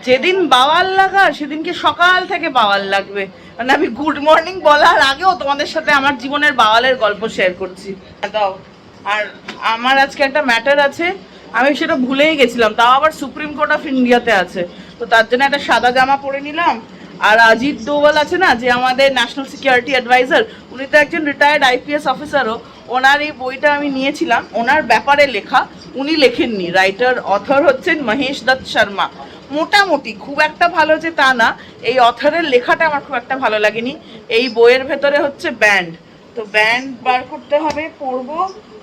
যেদিন বাওয়াল লাগা সেদিনকে সকাল থেকে বাওয়াল লাগবে, মানে আমি গুড মর্নিং বলার আগেও তোমাদের সাথে আমার জীবনের বাওয়ালের গল্প শেয়ার করছি। দাও। আর আমার আজকে একটা ম্যাটার আছে, আমি সেটা ভুলেই গেছিলাম, তাও আবার সুপ্রিম কোর্ট অফ ইন্ডিয়াতে আছে। তো তার জন্য একটা সাদা জামা পরে নিলাম। আর অজিত ডোভাল আছে না, যে আমাদের ন্যাশনাল সিকিউরিটি অ্যাডভাইজার, উনি তো একজন রিটায়ার্ড আইপিএস অফিসারও। ওনার এই বইটা আমি নিয়েছিলাম, ওনার ব্যাপারে লেখা। উনি লেখেননি, রাইটার অথর হচ্ছেন মহেশ দত্ত শর্মা। মোটামুটি খুব একটা ভালো যে তা না, এই অথরের লেখাটা আমার খুব একটা ভালো লাগেনি। এই বইয়ের ভেতরে হচ্ছে ব্যান্ড, তো ব্যান্ড বার করতে হবে, পরবো,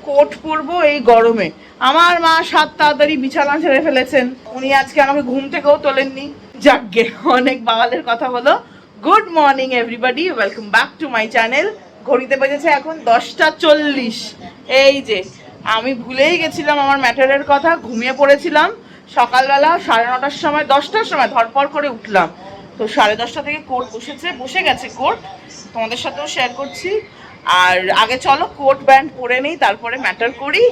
কোট পরবো এই গরমে। আমার মা সাত তাড়াতাড়ি বিছানা ছেড়ে ফেলেছেন, উনি আজকে আমাকে ঘুম থেকেও তোলেননি। যাকগে, অনেক বাঙালের কথা হলো। Good morning everybody, welcome back to my channel. ঘড়িতে বেজেছে এখন 10টা 40। এই যে আমি ভুলেই গেছিলাম আমার ম্যাটারের কথা, ঘুমিয়ে পড়েছিলাম। সকালবেলা 9:30টার সময় 10টার সময় ধরপড় করে উঠলাম। তো 10:30 থেকে কোর্ট বসে গেছে কোর্ট, তোমাদের সাথেও শেয়ার করছি। আর আগে চলো কোর্ট ব্যান্ড পরে নেই, তারপরে ম্যাটার করি,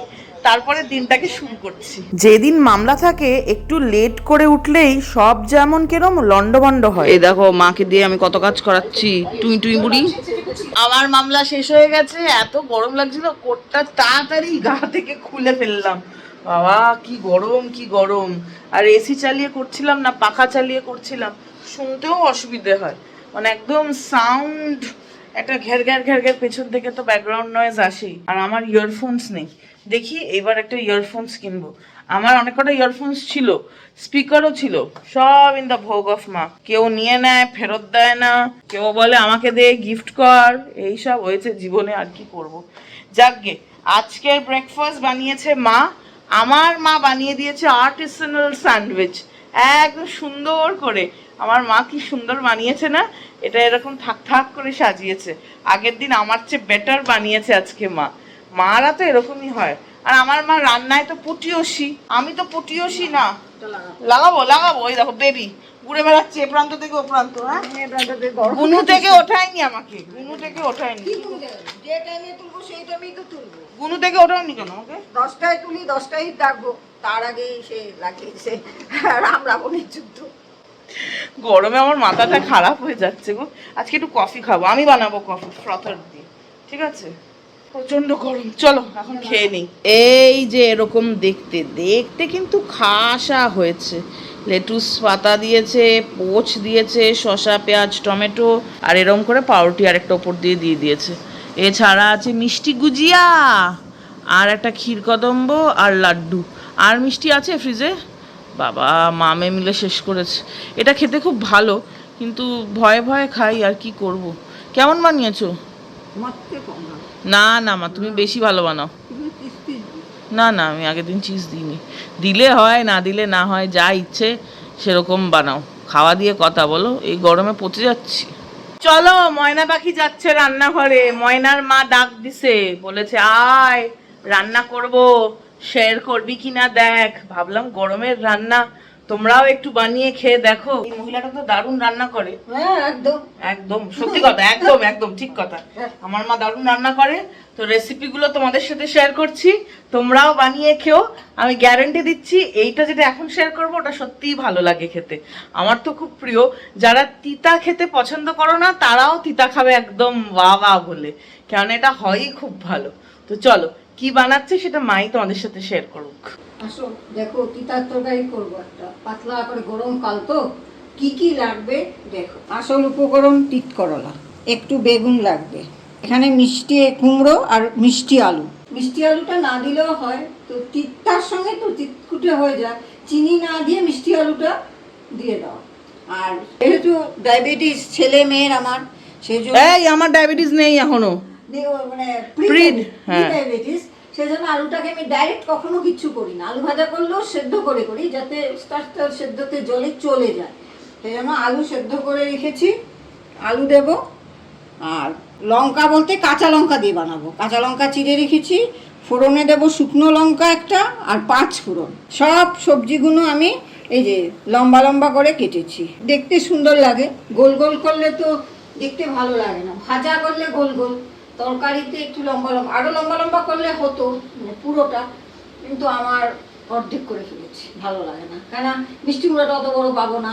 তারপরে দিনটাকে শুরু করছি। যেদিন মামলা থাকে একটু লেট করে উঠলেই সব যেমন কেরম লন্ডভন্ড হয়। এই দেখো মাকে দিয়ে আমি কত কাজ করাচ্ছি, টুই টুই বুড়ি। আমার মামলা শেষ হয়ে গেছে, এত গরম লাগছিল, কোটটা তাড়াতাড়ি গা থেকে খুলে ফেললাম। বাবা কি গরম, কি গরম! আর এসি চালিয়ে করছিলাম না পাখা চালিয়ে করছিলাম, শুনতেও অসুবিধে হয়, মানে একদম সাউন্ড একটা ঘের ঘের ঘের ঘের, পেছন থেকে তো ব্যাকগ্রাউন্ড নয়েজ আসেই। আর আমার ইয়ারফোনস নেই, দেখি এবার একটা ইয়ারফোনস কিনবো। আমার অনেক কটা ইয়ারফোনস ছিল, স্পিকারও ছিল, সব ইন দ্য ভোগ অফ মা। কেউ নিয়ে নেয়, ফেরত দেয় না, কেউ বলে আমাকে দে, গিফট কর, এইসব হয়েছে জীবনে, আর কি করব। যাকগে, আজকের ব্রেকফাস্ট বানিয়েছে মা। আমার মা বানিয়ে দিয়েছে আর্টিসানাল স্যান্ডউইচ, একদম সুন্দর করে। আমার মা কি সুন্দর বানিয়েছে না, এটা এরকম থাক থাক করে সাজিয়েছে। আগের দিন আমার চেয়ে বেটার বানিয়েছে আজকে মা। মারা তো এরকমই হয়। আর আমার মা রান্নায় তো পটিয়সী, আমি তো পটিয়সী না। লাগাবো লাগাবো, ওই দেখো বেবি ঘুরে বেড়াচ্ছে এ প্রান্ত থেকে ও প্রান্ত। হ্যাঁ, গুনু থেকে ওঠায়নি আমাকে, গুনু থেকে ওঠায়নি। যে টাইমে তুলবো সেই টাইমেই তো তুলবো। গুনু থেকে ওঠায়নি কেন আমাকে? 10টায় তুলি, 10টায় ডাকবো, তার আগে সে লাগিয়েছে রাম রাবণের যুদ্ধ। গরমে আমার মাথাটা খারাপ হয়ে যাচ্ছে গো। আজকে একটু কফি খাবো, আমি বানাবো কফি ফ্রথার দিয়ে, ঠিক আছে? প্রচন্ড গরম, চলো এখন খেয়ে নিই। এই যে এরকম দেখতে দেখতে কিন্তু খাসা হয়েছে। লেটুস পাতা দিয়েছে, পোচ দিয়েছে, শসা পেঁয়াজ টমেটো, আর এরকম করে পাউরুটি আরেকটা ওপর দিয়ে দিয়ে দিয়েছে। এছাড়া আছে মিষ্টি গুজিয়া, আর একটা ক্ষীর কদম্ব, আর লাড্ডু। আর মিষ্টি আছে ফ্রিজে, বাবা মামে মিলে শেষ করেছে। এটা খেতে খুব ভালো, কিন্তু ভয়ে ভয়ে খাই, আর কি করব। কেমন বানিয়েছো? না না মা, তুমি বেশি ভালো বানাও। না না, আমি আগের দিন চিজ দিইনি। দিলে হয়, না দিলে না হয়, যা ইচ্ছে সেরকম বানাও। খাওয়া দিয়ে কথা বলো, এই গরমে পচে যাচ্ছি। চলো, ময়না পাখি যাচ্ছে রান্নাঘরে। ময়নার মা ডাক দিছে, বলেছে আয় রান্না করব, শেয়ার করবি কিনা দেখ। ভাবলাম গরমের রান্না তোমরাও একটু বানিয়ে খেয়ে দেখো। এই মহিলাটা তো দারুণ রান্না করে। হ্যাঁ একদম একদম সত্যি কথা, একদম একদম ঠিক কথা। আমার মা দারুণ রান্না করে। তো রেসিপিগুলো তোমাদের সাথে শেয়ার করছি, তোমরাও বানিয়ে খেও। আমি গ্যারান্টি দিচ্ছি এইটা যেটা এখন শেয়ার করবো ওটা সত্যিই ভালো লাগে খেতে। আমার তো খুব প্রিয়। যারা তিতা খেতে পছন্দ করো না তারাও তিতা খাবে একদম ওয়া ওয়া বলে, কারণ এটা হয়ই খুব ভালো। তো চলো, কি বানাচ্ছে সেটা মাই তোমাদের সাথে শেয়ার করুক। আসো দেখো, তিতার তরকারি করবো একটা পাতলা করে, গরমকাল তো। কি কি লাগবে দেখো। আসল উপকরণ তিত করলা, একটু বেগুন লাগবে, এখানে মিষ্টি কুমড়ো আর মিষ্টি আলু। মিষ্টি আলুটা না দিলেও হয়, তো তিতটার সঙ্গে তো তিতকুটে হয়ে যায়, চিনি না দিয়ে মিষ্টি আলুটা দিয়ে দাও। আর যেহেতু ডায়াবেটিস ছেলে মেয়ের আমার, সেই জন্য আমার ডায়াবেটিস নেই এখনো, মানে হ্যাঁ ডায়াবেটিস, সেজন্য আলুটাকে আমি ডাইরেক্ট কখনো কিচ্ছু করি না। আলু ভাজা করলেও সেদ্ধ করে করি, যাতে তার সেদ্ধতে জলে চলে যায়। সেই জন্য আলু সেদ্ধ করে রেখেছি, আলু দেব। আর লঙ্কা বলতে কাঁচা লঙ্কা দিয়ে বানাবো, কাঁচা লঙ্কা চিড়ে রেখেছি। ফোড়নে দেব শুকনো লঙ্কা একটা, আর 5 ফোড়ন। সব সবজিগুলো আমি এই যে লম্বা লম্বা করে কেটেছি, দেখতে সুন্দর লাগে। গোল গোল করলে তো দেখতে ভালো লাগে না, ভাজা করলে গোল গোল, তরকারিতে একটু লম্বা লম্বা, আরও লম্বা লম্বা করলে হতো মানে পুরোটা, কিন্তু আমার অর্ধেক করে ফেলেছি, ভালো লাগে না, কেন মিষ্টি কুমড়াটা অত বড় পাবো না,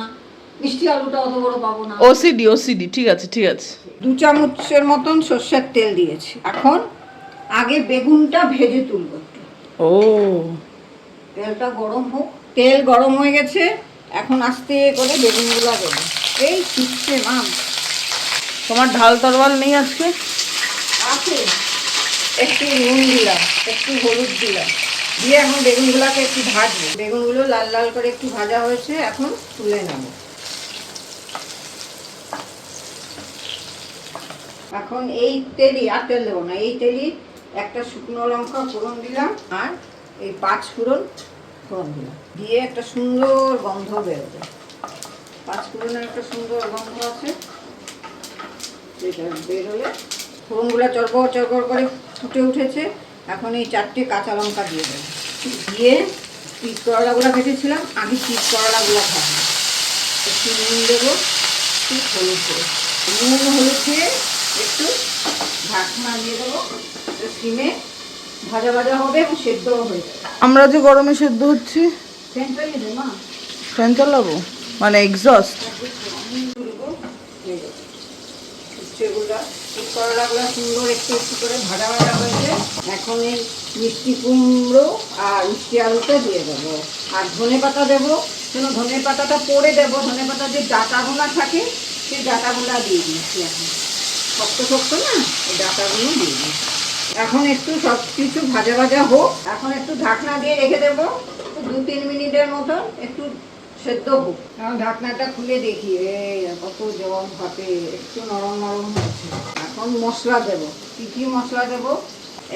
মিষ্টি আলুটা অত বড় পাবো না। ওসিডি ওসিডি, ঠিক আছে ঠিক আছে। 2 চামচের মতন সর্ষের তেল দিয়েছি। এখন আগে বেগুনটা ভেজে তুলবো একটু। ও, তেলটা গরম হোক। তেল গরম হয়ে গেছে, এখন আস্তে করে বেগুনগুলো দেবো। এই শিখছে মাম। তোমার ঢাল তরোয়াল নেই আজকে? আছে, একটু নুন দিলাম, একটু হলুদ দিলাম, দিয়ে এখন বেগুনগুলোকে একটু ভাজবো। বেগুনগুলো লাল লাল করে একটু ভাজা হয়েছে, এখন তুলে নেব। এখন এই তেলই, আর তেল দেবো না, এই তেলই একটা শুকনো লঙ্কা ফোড়ন দিলাম, আর এই 5 ফোড়ন দিলাম, দিয়ে একটা সুন্দর গন্ধ বেরোবে। 5 ফোড়নের একটা সুন্দর গন্ধ আছে, সেটা বেরোলে ফোড়নগুলো চড়বড় চড়বড় করে ফুটে উঠেছে। এখন এই 4টে কাঁচা লঙ্কা দিয়ে দেবো, দিয়ে চিজ করলাগুলো কেটেছিলাম, আগে চিজ করলাগুলো খাবো। একটু নুন দেবো, একটু হলুদ দেবো, নুন হলুদ দিয়ে একটু ঢাকনা দিয়ে দেবো, সিমে ভাজা ভাজা হবে এবং সেদ্ধও হয়ে যাবে। আমরা যে গরমে সেদ্ধ হচ্ছি, ফ্যান চালিয়ে দে মা। ফ্যান চালাবো মানে এক্সস্ট? করলাগুলো সুন্দর একটু একটু করে ভাজা ভাজা হয়েছে। এখন এই মিষ্টি কুমড়ো আর মিষ্টি আলুটা দিয়ে দেবো, আর ধনে পাতা দেবো। কেন ধনে পাতাটা পরে দেবো, ধনে পাতা যে ডাঁটাগুলো থাকে সেই ডাঁটাগুলো দিয়ে দিচ্ছি। এখন শক্ত শক্ত না, এই ডাঁটাগুলো দিয়ে দিচ্ছি। এখন একটু সব কিছু ভাজা ভাজা হোক, এখন একটু ঢাকনা দিয়ে রেখে দেবো 2-3 মিনিটের মতন, একটু সেদ্ধ হোক। এখন ঢাকনাটা খুলে দেখি, এই কত জল ভাতে, একটু নরম নরম হয়েছে। এখন মশলা দেবো। কী কী মশলা দেবো?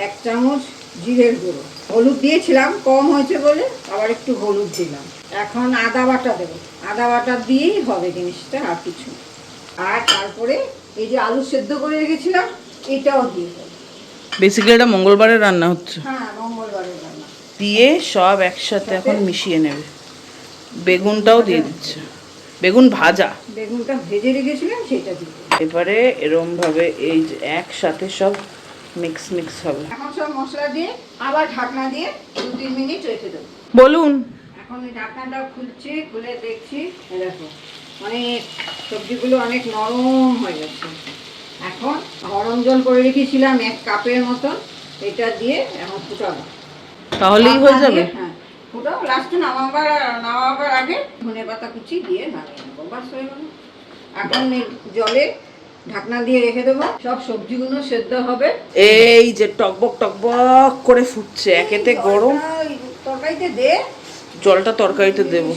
1 চামচ জিরের গুঁড়ো, হলুদ দিয়েছিলাম কম হয়েছে বলে আবার একটু হলুদ দিলাম। এখন আদা বাটা দেবো, আদা বাটা দিয়েই হবে জিনিসটা, আর কিছু। আর তারপরে এই যে আলু সেদ্ধ করে রেখেছিলাম, এটাও দিয়ে দেবো। বেসিক্যালি এটা মঙ্গলবারের রান্না হচ্ছে। হ্যাঁ, মঙ্গলবারের রান্না। দিয়ে সব একসাথে এখন মিশিয়ে নেবে। বেগুনটাও দিয়ে দিচ্ছে, বেগুন ভাজা, বেগুনটা ভেজে রেখেছিলাম সেটা দিয়ে দেবো। এবারে এরম ভাবে এই যে একসাথে সব মিক্স হবে। এখন সব মশলা দিয়ে আবার ঢাকনা দিয়ে 2-3 মিনিট রেখে দেবো। বলুন। এখন এই ঢাকনাটা খুলছি, খুলে দেখছি, এই দেখো অনেক সবজিগুলো অনেক নরম হয়ে গেছে। এখন গরম জল করে রেখেছিলাম 1 কাপের মতন, এটা দিয়ে এখন ফুটাবো। তাহলেই হয়ে যাবে? হ্যাঁ, ফুটাও। লাস্টে নামাবার আগে ধনে পাতা কুচি দিয়ে নামিয়ে নেবো, বাস হয়ে গেল। এখন এই জলে ঢাকনা দিয়ে রেখে দেবো, সব সবজিগুলো সেদ্ধ হবে। এই যে টকবক টকবক করে ফুটছে, একেতে গরম। তরকারিতে দে, জলটা তরকারিতে দেব।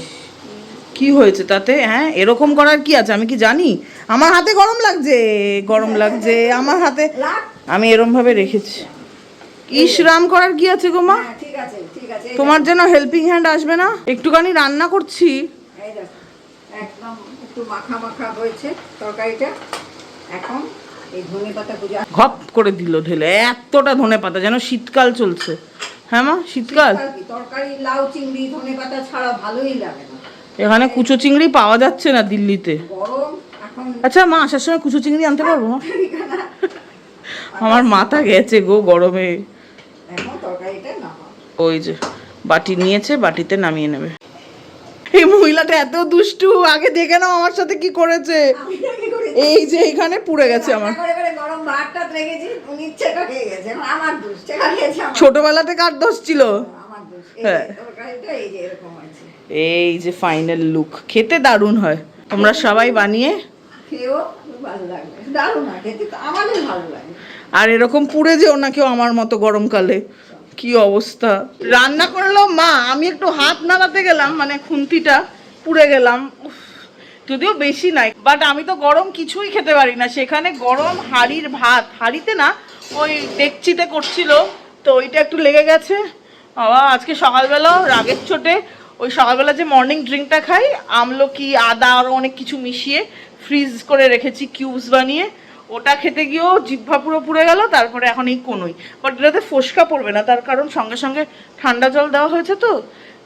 কি হয়েছে তাতে? হ্যাঁ, এরকম করার কি আছে? আমি কি জানি? আমার হাতে গরম লাগছে, গরম লাগছে আমার হাতে, আমি এরম ভাবে রেখেছি। ইশরাম করার কি আছে গো মা? হ্যাঁ, ঠিক আছে ঠিক আছে। তোমার যেন হেল্পিং হ্যান্ড আসবে না? একটুখানি রান্না করছি। এই দেখো একদম একটু মাখা মাখা হয়েছে তরকারিটা। এখন এই ধনে পাতা কুচি ঘপ করে দিল ঢেলে, এতটা ধনে পাতা, যেন শীতকাল চলছে। হ্যাঁ মা, শীতকাল। তরকারি লাউ চিংড়ি ধনে পাতা ছাড়া ভালোই লাগে না। এখানে কুচো চিংড়ি পাওয়া যাচ্ছে না দিল্লিতে। গরম এখন। আচ্ছা মা, আসার সময় কুচো চিংড়ি আনতে পারবো মা? আমার মাথা গেছে গো গরমে। এখন তরকারিটা নামাও। ওই যে বাটি নিয়েছে, বাটিতে নামিয়ে নেবে। এই মহিলাটা এত দুষ্টু, আগে দেখে নাও আমার সাথে কি করেছে। এই যে এখানে পুড়ে গেছে আমার। গরম ভাতটা রেখেছি, উনি ইচ্ছেটা খেয়ে গেছে, এখন আমার দোষ। খেয়েছে ছোটবেলাতে কার দোষ ছিল? আমার দোষ। হ্যাঁ, তরকারিটা এই যে এরকম হয়েছে। এই যে ফাইনাল লুক, খেতে দারুণ হয়। তোমরা সবাই বানিয়ে খেয়েও ভালো লাগবে, দারুণ না খেতে, তো আমাদের ভালো লাগে। আর এরকম পুড়ে যেও না কেউ আমার মতো গরমকালে। কি অবস্থা রান্না করলো মা, আমি একটু হাত নাড়াতে গেলাম, মানে খুন্তিটা পুড়ে গেলাম। উফ, যদিও বেশি নাই, বাট আমি তো গরম কিছুই খেতে পারি না। সেখানে গরম হাঁড়ির ভাত, হাঁড়িতে না ওই ডেকচিতে করছিল, তো ওইটা একটু লেগে গেছে। বাবা, আজকে সকালবেলা রাগের চোটে ওই সকালবেলা যে মর্নিং ড্রিঙ্কটা খাই, আমলকি আদা আরও অনেক কিছু মিশিয়ে ফ্রিজ করে রেখেছি কিউবস বানিয়ে, ওটা খেতে গিয়েও জিহ্বা পুরো পুড়ে গেল। তারপরে এখন এই কোনোই, বাট এটাতে ফোসকা পড়বে না, তার কারণ সঙ্গে সঙ্গে ঠান্ডা জল দেওয়া হয়েছে তো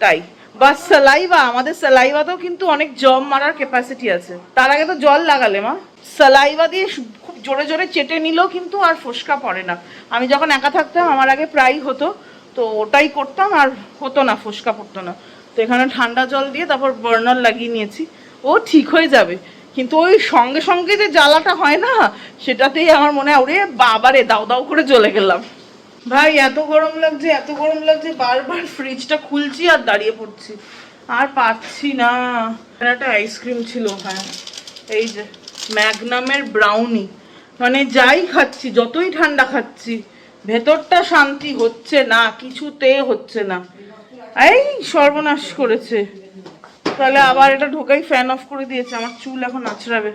তাই। বা স্যালাইভা, আমাদের স্যালাইভাতেও কিন্তু অনেক জম মারার ক্যাপাসিটি আছে। তার আগে তো জল লাগালে মা, স্যালাইভা দিয়ে খুব জোরে জোরে চেটে নিলেও কিন্তু আর ফোসকা পড়ে না। আমি যখন একা থাকতাম আমার আগে প্রায়ই হতো, তো ওটাই করতাম, আর হতো না, ফোসকা পড়তো না। তো এখানে ঠান্ডা জল দিয়ে তারপর বার্নার লাগিয়ে নিয়েছি, ও ঠিক হয়ে যাবে। কিন্তু ওই সঙ্গে সঙ্গে যে জ্বালাটা হয় না, সেটাতেই আমার মনে হয় ওরে বাবারে দাও দাও করে জ্বলে গেলাম। ভাই এত গরম লাগছে, এত গরম লাগছে, বারবার ফ্রিজটা খুলছি আর দাঁড়িয়ে পড়ছি, আর পাচ্ছি না। একটা আইসক্রিম ছিল, হ্যাঁ এই যে ম্যাগনামের ব্রাউনি, মানে যাই খাচ্ছি, যতই ঠান্ডা খাচ্ছি, ভেতরটা শান্তি হচ্ছে না, কিছুতে হচ্ছে না। এই সর্বনাশ করেছে। তাহলে আবার এটা ঢোকাই ফ্যান অফ করে দিয়েছে, আমার চুল এখন আঁচড়াবে।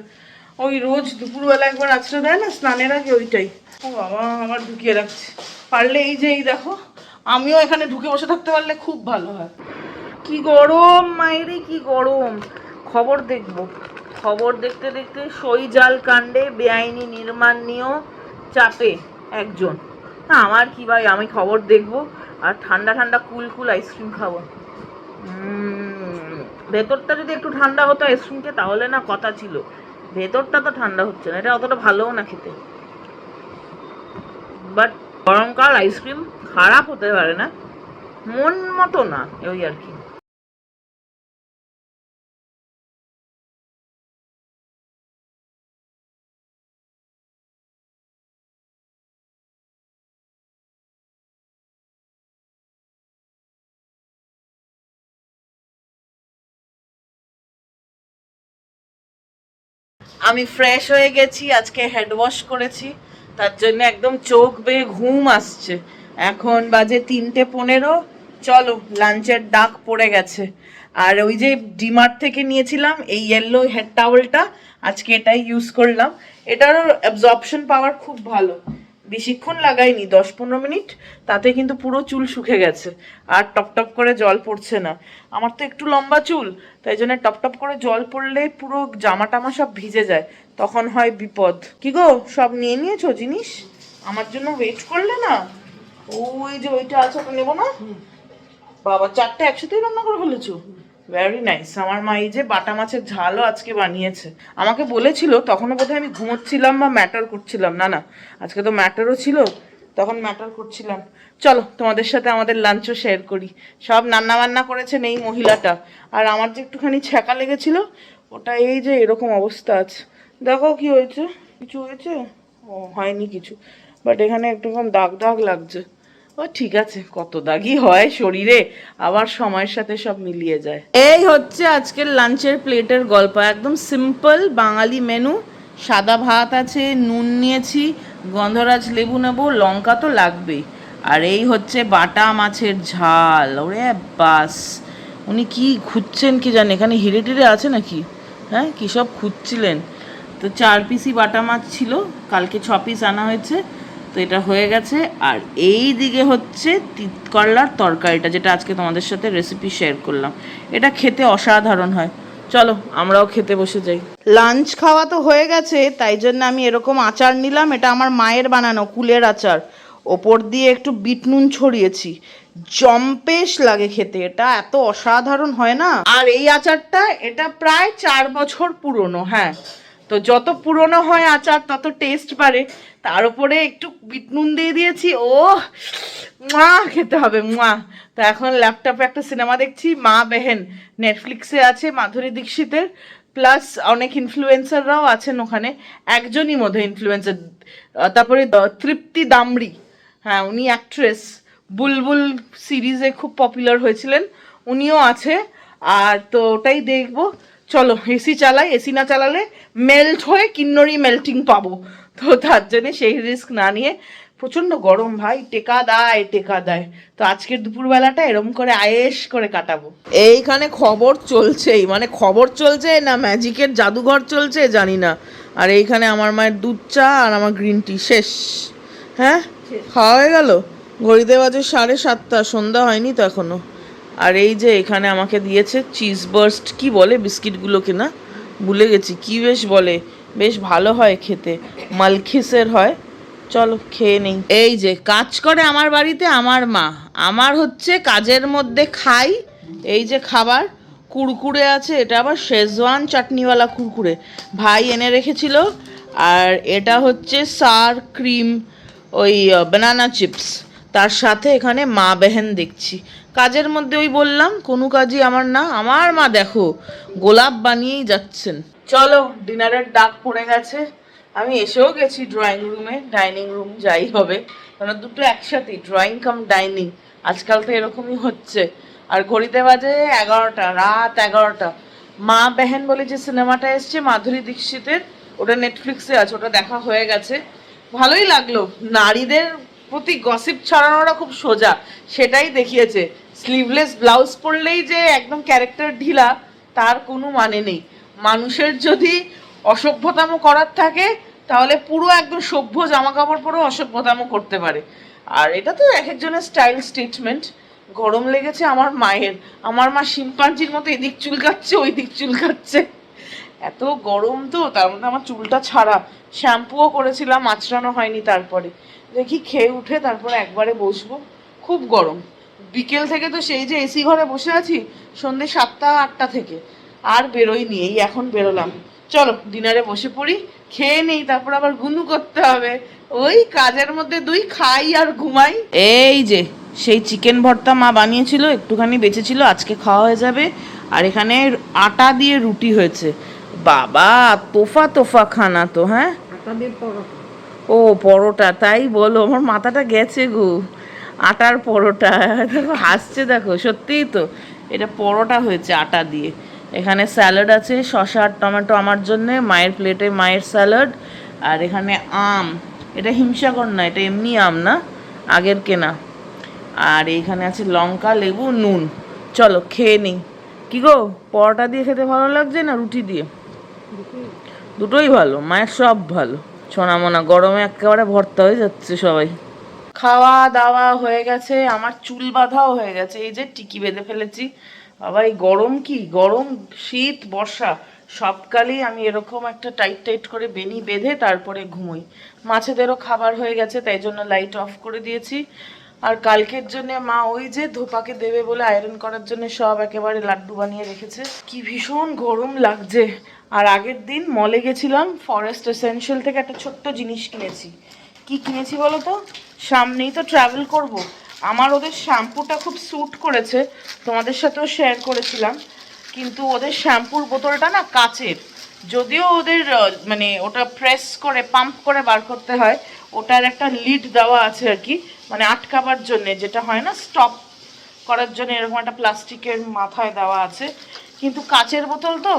ওই রোজ দুপুরবেলা একবার আঁচড়ে দেয় না স্নানের আগে, ওইটাই। ও বাবা, আবার ঢুকিয়ে রাখছি। পারলে এই যে এই দেখো, আমিও এখানে ঢুকে বসে থাকতে পারলে খুব ভালো হয়। কি গরম মাইরে, কি গরম। খবর দেখবো, খবর দেখতে দেখতে সইজাল কাণ্ডে বেআইনি নির্মাণ নিয়েও চাপে একজন। না আমার কি ভাই, আমি খবর দেখবো আর ঠান্ডা ঠান্ডা কুল কুল আইসক্রিম খাবো। ভেতরটা যদি একটু ঠান্ডা হতো আইসক্রিমকে তাহলে না কথা ছিল, ভেতরটা তো ঠান্ডা হচ্ছে না, এটা অতটা ভালোও না খেতে। বাট গরমকাল আইসক্রিম খারাপ হতে পারে না, মন মতো না, ওই আর কি। আমি ফ্রেশ হয়ে গেছি, আজকে হেড ওয়াশ করেছি, তার জন্য একদম চোখ বেয়ে ঘুম আসছে। এখন বাজে 3:15, চলো লাঞ্চের ডাক পড়ে গেছে। আর ওই যে ডিমার্ট থেকে নিয়েছিলাম এই ইয়েলো হেড টাওয়েলটা, আজকে এটাই ইউজ করলাম। এটারও অ্যাবজর্পশন পাওয়ার খুব ভালো, বেশিক্ষণ লাগাইনি, 10-15 মিনিট, তাতে কিন্তু পুরো চুল শুকে গেছে, আর টপ টপ করে জল পড়ছে না। আমার তো একটু লম্বা চুল, তাই জন্য টপ টপ করে জল পড়লে পুরো জামা টামা সব ভিজে যায়, তখন হয় বিপদ। কি গো, সব নিয়ে নিয়েছো জিনিস? আমার জন্য ওয়েট করলে না? ওই যে ওইটা আছে, ওটা নেবো না? বাবা, 4টে একসাথেই রান্না করে ফেলেছো, ভেরি নাইস। আমার মা এই যে বাটা মাছের ঝালও আজকে বানিয়েছে, আমাকে বলেছিল, তখনও বোধহয় আমি ঘুমোচ্ছিলাম বা ম্যাটার করছিলাম, না না আজকে তো ম্যাটারও ছিল, তখন ম্যাটার করছিলাম। চলো তোমাদের সাথে আমাদের লাঞ্চও শেয়ার করি। সব রান্না বান্না করেছেন এই মহিলাটা, আর আমার যে একটুখানি ছ্যাঁকা লেগেছিল, ওটা এই যে এরকম অবস্থা আছে। দেখো কি হয়েছে, কিছু হয়েছে? ও হয়নি কিছু, বাট এখানে একটু দাগ দাগ লাগছে। ও ঠিক আছে, কত দাগই হয় শরীরে, আবার সময়ের সাথে সব মিলিয়ে যায়। এই হচ্ছে আজকের লাঞ্চের প্লেটের গল্প, একদম সিম্পল বাঙালি মেনু। সাদা ভাত আছে, নুন নিয়েছি, গন্ধরাজ লেবু নেবো, লঙ্কা তো লাগবেই, আর এই হচ্ছে বাটা মাছের ঝাল। ওরে বাস, উনি কি খুঁজছেন কি জানে, এখানে হিরে টিরে আছে নাকি? হ্যাঁ, কী সব খুঁজছিলেন? তো 4 পিসই বাটা মাছ ছিল, কালকে 6 পিস আনা হয়েছে, তো এটা হয়ে গেছে। আর এই দিকে হচ্ছে তিতকরলার তরকারিটা, যেটা আজকে তোমাদের সাথে রেসিপি শেয়ার করলাম। এটা খেতে অসাধারণ হয়। চলো আমরাও খেতে বসে যাই। লাঞ্চ খাওয়া তো হয়ে গেছে, তাই জন্য আমি এরকম আচার নিলাম, এটা আমার মায়ের বানানো কুলের আচার, ওপর দিয়ে একটু বিট নুন ছড়িয়েছি, জম্পেশ লাগে খেতে, এটা এত অসাধারণ হয় না। আর এই আচারটা, এটা প্রায় 4 বছর পুরনো, হ্যাঁ। তো যত পুরনো হয় আচার তত টেস্ট বাড়ে, তার উপরে একটু বিট নুন দিয়ে দিয়েছি, ও মা খেতে হবে মা। তো এখন ল্যাপটপে একটা সিনেমা দেখছি, মা বেহেন, নেটফ্লিক্সে আছে, মাধুরী দীক্ষিতের, প্লাস অনেক ইনফ্লুয়েন্সাররাও আছেন ওখানে, একজনই মধ্যে ইনফ্লুয়েন্সার, তারপরে তৃপ্তি দামড়ি, হ্যাঁ উনি অ্যাক্ট্রেস, বুলবুল সিরিজে খুব পপুলার হয়েছিলেন, উনিও আছে। আর তো ওটাই দেখবো। চলো এসি চালাই, এসি না চালালে মেল্ট হয়ে কিন্নরি মেল্টিং পাবো, তো তার জন্যে সেই রিস্ক না নিয়ে, প্রচণ্ড গরম ভাই, টেকা দেয় টেকা দেয়। তো আজকের দুপুরবেলাটা এরম করে আয়েশ করে কাটাবো। এইখানে খবর চলছেই, মানে খবর চলছে না ম্যাজিকের জাদুঘর চলছে জানি না। আর এইখানে আমার মায়ের দুধ চা আর আমার গ্রিন টি শেষ। হ্যাঁ, খাওয়া হয়ে গেল, ঘড়িতে বাজে 7:30, সন্ধ্যা হয়নি তো এখনো। আর এই যে এখানে আমাকে দিয়েছে চিজ বার্স্ট, কি বলে বিস্কিটগুলোকে, না ভুলে গেছি কি বেশ বলে, বেশ ভালো হয় খেতে, মালখিসের হয়। চলো খেয়ে নেই। এই যে কাজ করে আমার বাড়িতে আমার মা, আমার হচ্ছে কাজের মধ্যে খাই। এই যে খাবার, কুরকুরে আছে, এটা আবার শেজওয়ান চাটনিওয়ালা কুরকুরে, ভাই এনে রেখেছিল। আর এটা হচ্ছে সার ক্রিম, ওই বানানা চিপস, তার সাথে এখানে মা বেহেন দেখছি। কাজের মধ্যে ওই বললাম কোনো কাজই আমার না, আমার মা দেখো গোলাপ বানিয়েই যাচ্ছেন। চলো ডিনারের ডাক পড়ে গেছে, আমি এসেও গেছি ড্রয়িং রুমে, ডাইনিং রুম যাই হবে, কারণ দুটো একসাথে ড্রয়িং কাম ডাইনিং, আজকাল তো এরকমই হচ্ছে। আর ঘড়িতে বাজে 11টা, রাত 11টা। মা বেহেন বলে যে সিনেমাটা এসছে মাধুরী দীক্ষিতের, ওটা নেটফ্লিক্সে আছে, ওটা দেখা হয়ে গেছে, ভালোই লাগলো। নারীদের প্রতি গসিপ ছড়ানোটা খুব সোজা, সেটাই দেখিয়েছে। স্লিভলেস ব্লাউজ পরলেই যে একদম ক্যারেক্টার ঢিলা তার কোনো মানে নেই। মানুষের যদি অসভ্যতাম করার থাকে তাহলে পুরো একদম সভ্য জামা কাপড় পরেও অসভ্যতাম করতে পারে। আর এটা তো এক একজনের স্টাইল স্টেটমেন্ট। গরম লেগেছে আমার মায়ের, আমার মা শিম্পাঞ্জির মতো এদিক চুলকাচ্ছে ওই দিক চুলকাচ্ছে, এত গরম তো, তার মধ্যে আমার চুলটা ছাড়া, শ্যাম্পুও করেছিলাম আঁচড়ানো হয়নি। তারপরে দেখি খেয়ে উঠে তারপরে একবারে বসবো, খুব গরম। বিকেল থেকে তো সেই যে এসি ঘরে বসে আছি সন্ধ্যে 7টা 8টা থেকে, আর বেরোইনি, এই এখন বেরোলাম। চলো ডিনারে বসে পড়ি, খেয়ে নেই, তারপর আবার গুনু করতে হবে, ওই কাজের মধ্যে দুই খাই আর ঘুমাই। এই যে সেই চিকেন ভর্তা মা বানিয়েছিল, একটুখানি বেঁচেছিল, আজকে খাওয়া হয়ে যাবে। আর এখানে আটা দিয়ে রুটি হয়েছে, বাবা তোফা তোফা খানা তো। হ্যাঁ আটা দিয়ে পরোটা। ও পরোটা, তাই বলো, আমার মাথাটা গেছে গো, আটার পরোটা। দেখো হাসছে, দেখো সত্যিই তো এটা পরোটা হয়েছে আটা দিয়ে। এখানে স্যালাড আছে, শসা আর টমেটো আমার জন্যে, মায়ের প্লেটে মায়ের স্যালাড। আর এখানে আম, এটা হিমসাগর না, এটা এমনি আম না, আগের কেনা। আর এইখানে আছে লঙ্কা লেবু নুন। চলো খেয়ে নিই। কি গো পরোটা দিয়ে খেতে ভালো লাগছে না রুটি দিয়ে? দুটোই ভালো, মায়ের সব ভালো। সোনামোনা গরমে একেবারে ভর্তা হয়ে যাচ্ছে সবাই। খাওয়া দাওয়া হয়ে গেছে, আমার চুল বাঁধাও হয়ে গেছে, এই যে টিকি বেঁধে ফেলেছি। বাবা এই গরম, কি গরম, শীত বর্ষা সবকালই আমি এরকম একটা টাইট টাইট করে বেনি বেঁধে তারপরে ঘুমোই। মাছেদেরও খাবার হয়ে গেছে, তাই জন্য লাইট অফ করে দিয়েছি। আর কালকের জন্য মা ওই যে ধোপাকে দেবে বলে আয়রন করার জন্য সব একেবারে লাড্ডু বানিয়ে রেখেছে। কি ভীষণ গরম লাগছে। আর আগের দিন মলে গেছিলাম, ফরেস্ট এসেনশিয়াল থেকে একটা ছোট্ট জিনিস কিনেছি। কি কিনেছি বলো তো? সামনেই তো ট্রাভেল করব, আমার ওদের শ্যাম্পুটা খুব স্যুট করেছে, তোমাদের সাথেও শেয়ার করেছিলাম। কিন্তু ওদের শ্যাম্পুর বোতলটা না কাচের, যদিও ওদের মানে ওটা প্রেস করে পাম্প করে বার করতে হয়, ওটার একটা লিড দেওয়া আছে আর কি, মানে আটকাবার জন্যে, যেটা হয় না স্টপ করার জন্য এরকম একটা প্লাস্টিকের মাথায় দেওয়া আছে। কিন্তু কাচের বোতল তো,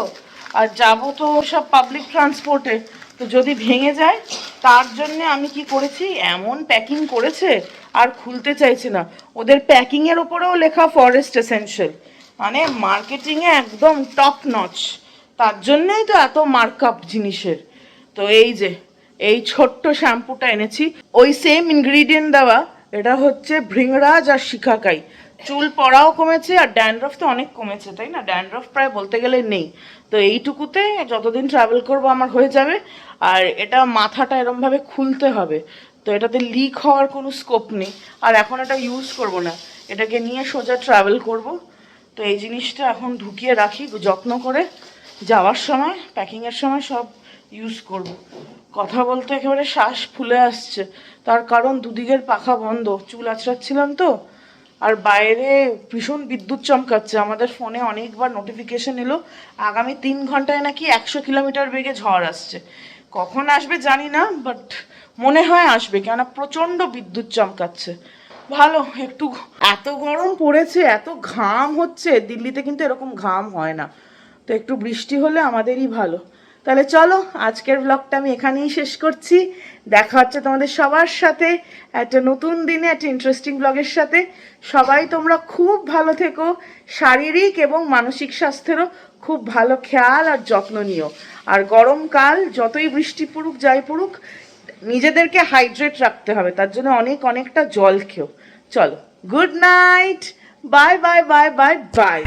আর যাবো তো সব পাবলিক ট্রান্সপোর্টে, তো যদি ভেঙে যায়, তার জন্যে আমি কি করেছি, এমন প্যাকিং করেছে আর খুলতে চাইছে না। ওদের প্যাকিংয়ের ওপরেও লেখা ফরেস্ট এসেনশিয়াল, মানে মার্কেটিংয়ে একদম টপ নচ, তার জন্যই তো এত মার্কআপ জিনিসের। তো এই যে এই ছোট্ট শ্যাম্পুটা এনেছি, ওই সেম ইনগ্রিডিয়েন্ট দেওয়া, এটা হচ্ছে ভৃংরাজ আর শিখাকাই। চুল পড়াও কমেছে আর ড্যান্ড্রফ তো অনেক কমেছে, তাই না? ড্যান্ড্রফ প্রায় বলতে গেলে নেই। তো এইটুকুতে যতদিন ট্রাভেল করব আমার হয়ে যাবে। আর এটা মাথাটা এরমভাবে খুলতে হবে, তো এটাতে লিক হওয়ার কোনো স্কোপ নেই। আর এখন এটা ইউজ করব না, এটাকে নিয়ে সোজা ট্রাভেল করব। তো এই জিনিসটা এখন ঢুকিয়ে রাখি যত্ন করে, যাওয়ার সময় প্যাকিংয়ের সময় সব ইউজ করব। কথা বলতে একেবারে শ্বাস ফুলে আসছে, তার কারণ দুদিকের পাখা বন্ধ, চুল আঁচড়াচ্ছিলাম তো। আর বাইরে ভীষণ বিদ্যুৎ চমকাচ্ছে, আমাদের ফোনে অনেকবার নোটিফিকেশন এলো আগামী 3 ঘন্টায় নাকি 100 কিলোমিটার বেগে ঝড় আসছে। কখন আসবে জানি না, বাট মনে হয় আসবে, কেননা প্রচণ্ড বিদ্যুৎ চমকাচ্ছে। ভালো একটু, এত গরম পড়েছে, এত ঘাম হচ্ছে, দিল্লিতে কিন্তু এরকম ঘাম হয় না, তো একটু বৃষ্টি হলে আমাদেরই ভালো। তাহলে চলো আজকের ব্লগটা আমি এখানেই শেষ করছি, দেখা হচ্ছে তোমাদের সবার সাথে একটা নতুন দিনে একটা ইন্টারেস্টিং ব্লগের সাথে। সবাই তোমরা খুব ভালো থেকো, শারীরিক এবং মানসিক স্বাস্থ্যেরও খুব ভালো খেয়াল আর যত্ন নিও। আর গরমকাল যতই বৃষ্টি পড়ুক যাই পড়ুক, নিজেদেরকে হাইড্রেট রাখতে হবে, তার জন্য অনেকটা জল খেও। চলো good night, bye bye bye bye bye.